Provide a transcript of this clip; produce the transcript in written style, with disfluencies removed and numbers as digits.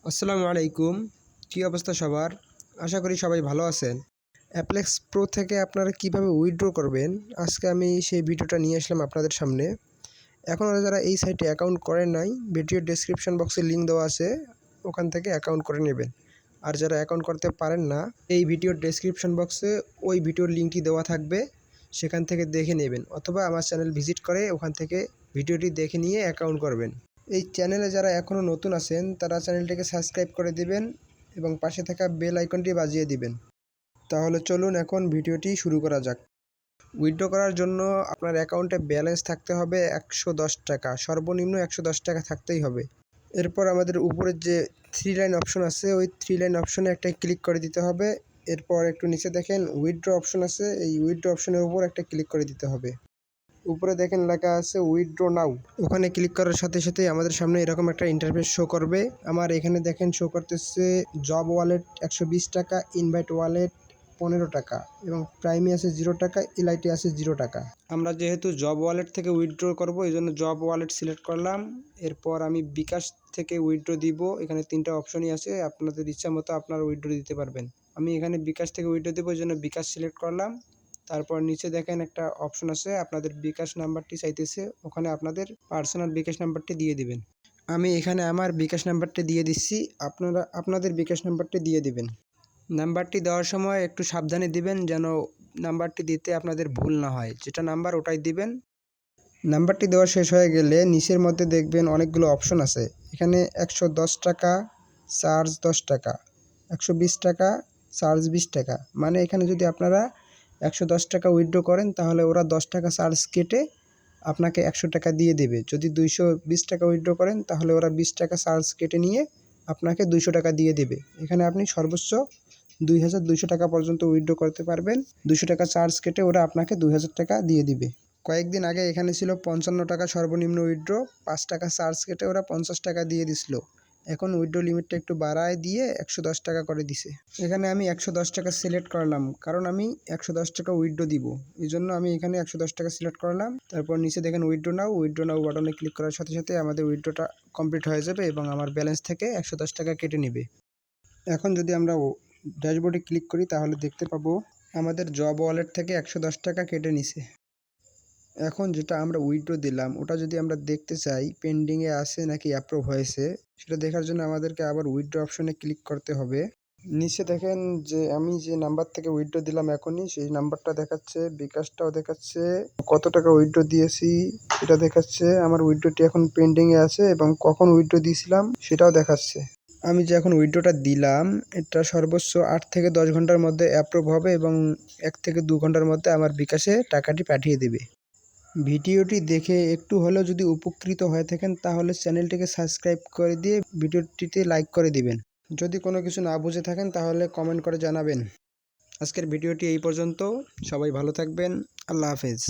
আসসালামু আলাইকুম। কী অবস্থা সবার? আশা করি সবাই ভালো আছেন। অ্যাপেক্স প্রো থেকে আপনারা কিভাবে উইথড্র করবেন, আজকে আমি সেই ভিডিওটা নিয়ে আসলাম আপনাদের সামনে। এখনও যারা এই সাইটে অ্যাকাউন্ট করেন নাই, ভিডিওর ডেসক্রিপশন বক্সে লিঙ্ক দেওয়া আছে, ওখান থেকে অ্যাকাউন্ট করে নেবেন। আর যারা অ্যাকাউন্ট করতে পারেন না, এই ভিডিওর ডেসক্রিপশন বক্সে ওই ভিডিওর লিঙ্কটি দেওয়া থাকবে, সেখান থেকে দেখে নেবেন, অথবা আমার চ্যানেল ভিজিট করে ওখান থেকে ভিডিওটি দেখে নিয়ে অ্যাকাউন্ট করবেন। এই চ্যানেলে যারা এখনও নতুন আছেন তারা চ্যানেলটিকে সাবস্ক্রাইব করে দিবেন এবং পাশে থাকা বেল আইকনটি বাজিয়ে দিবেন। তাহলে চলুন এখন ভিডিওটি শুরু করা যাক। উইথড্র করার জন্য আপনার অ্যাকাউন্টে ব্যালেন্স থাকতে হবে 110 টাকা, সর্বনিম্ন 110 টাকা থাকতেই হবে। এরপর আমাদের উপরের যে 3 লাইন অপশন আছে, ওই 3 লাইন অপশনে একটা ক্লিক করে দিতে হবে। এরপর একটু নিচে দেখেন উইথড্র অপশন আছে, এই উইথড্র অপশনের উপর একটা ক্লিক করে দিতে হবে। উপরে দেখেন লেখা আছে উইথড্র নাও, ওখানে ক্লিক করার সাথে সাথে আমাদের সামনে এরকম একটা ইন্টারফেস শো করবে। আমার এখানে দেখেন শো করতেছে জব ওয়ালেট 120 টাকা, ইনভাইট ওয়ালেট 15 টাকা এবং প্রাইমে আছে 0 টাকা, এলআইটি আছে 0 টাকা। আমরা যেহেতু জব ওয়ালেট থেকে উইথড্র করব, এই জন্য জব ওয়ালেট সিলেক্ট করলাম। এরপর আমি বিকাশ থেকে উইথড্র দিব। এখানে 3টা অপশনই আছে, আপনাদের ইচ্ছা মতো আপনারা উইথড্র দিতে পারবেন। আমি এখানে বিকাশ থেকে উইথড্র দেবো, এই জন্য বিকাশ সিলেক্ট করলাম। তারপর নিচে দেখেন একটা অপশন আছে, আপনাদের বিকাশ নাম্বারটি চাইতেছে, ওখানে আপনাদের পার্সোনাল বিকাশ নাম্বারটি দিয়ে দিবেন। আমি এখানে আমার বিকাশ নাম্বারটি দিয়ে দিচ্ছি, আপনারা আপনাদের বিকাশ নাম্বারটি দিয়ে দিবেন। নাম্বারটি দেওয়ার সময় একটু সাবধানে দিবেন, যেন নাম্বারটি দিতে আপনাদের ভুল না হয়। যেটা নাম্বার ওটাই দিবেন। নাম্বারটি দেওয়া শেষ হয়ে গেলে নিচের মধ্যে দেখবেন অনেকগুলো অপশন আছে। এখানে 110 টাকা চার্জ 10 টাকা, 120 টাকা চার্জ 20 টাকা। মানে এখানে যদি আপনারা 110 টাকা উইথড্র করেন তাহলে ওরা 10 টাকা চার্জ কেটে আপনাকে 100 টাকা দিয়ে দেবে। যদি 220 টাকা উইথড্র করেন তাহলে ওরা 20 টাকা চার্জ কেটে নিয়ে আপনাকে 200 টাকা দিয়ে দেবে। এখানে আপনি সর্বোচ্চ 2200 টাকা পর্যন্ত উইথড্র করতে পারবেন। 200 টাকা চার্জ কেটে ওরা আপনাকে 2000 টাকা দিয়ে দিবে। কয়েকদিন আগে এখানে ছিল 55 টাকা সর্বনিম্ন উইথড্র, 5 টাকা চার্জ কেটে ওরা 50 টাকা দিয়ে দিছিল। এখন উইথড্র লিমিটটা একটু বাড়ায় দিয়ে 110 টাকা করে দিছে। এখানে আমি 110 টাকা সিলেক্ট করলাম, কারণ আমি 110 টাকা উইথড্র দিব, এই জন্য আমি এখানে 110 টাকা সিলেক্ট করলাম। তারপর নিচে দেখেন উইথড্র নাও বাটনে ক্লিক করার সাথে সাথে আমাদের উইথড্রটা কমপ্লিট হয়ে যাবে এবং আমার ব্যালেন্স থেকে 110 টাকা কেটে নেবে। এখন যদি আমরা ড্যাশবোর্ডে ক্লিক করি তাহলে দেখতে পাবো আমাদের জব ওয়ালেট থেকে 110 টাকা কেটে নিছে। এখন যেটা আমরা উইথড্র দিলাম ওটা যদি আমরা দেখতে চাই পেন্ডিংয়ে আছে নাকি অ্যাপ্রুভ হয়েছে, সেটা দেখার জন্য আমাদেরকে আবার উইথড্র অপশনে ক্লিক করতে হবে। নিচে দেখেন যে আমি যে নাম্বার থেকে উইথড্র দিলাম এখনই, সেই নাম্বারটা দেখাচ্ছে, বিকাশটাও দেখাচ্ছে, কত টাকা উইথড্র দিয়েছি সেটা দেখাচ্ছে। আমার উইথড্রটি এখন পেন্ডিংয়ে আছে এবং কখন উইথড্র দিয়েছিলাম সেটাও দেখাচ্ছে। আমি যে এখন উইথড্রটা দিলাম এটা সর্বোচ্চ 8 থেকে 10 ঘন্টার মধ্যে অ্যাপ্রুভ হবে এবং 1 থেকে 2 ঘন্টার মধ্যে আমার বিকাশে টাকাটি পাঠিয়ে দেবে। ভিডিওটি দেখে একটু হলেও যদি উপকৃত হয়ে থাকেন তাহলে চ্যানেলটিকে সাবস্ক্রাইব করে দিয়ে ভিডিওটিতে লাইক করে দিবেন। যদি কোনো কিছু না বুঝে থাকেন তাহলে কমেন্ট করে জানাবেন। আজকের ভিডিওটি এই পর্যন্ত। সবাই ভালো থাকবেন। আল্লাহ হাফেজ।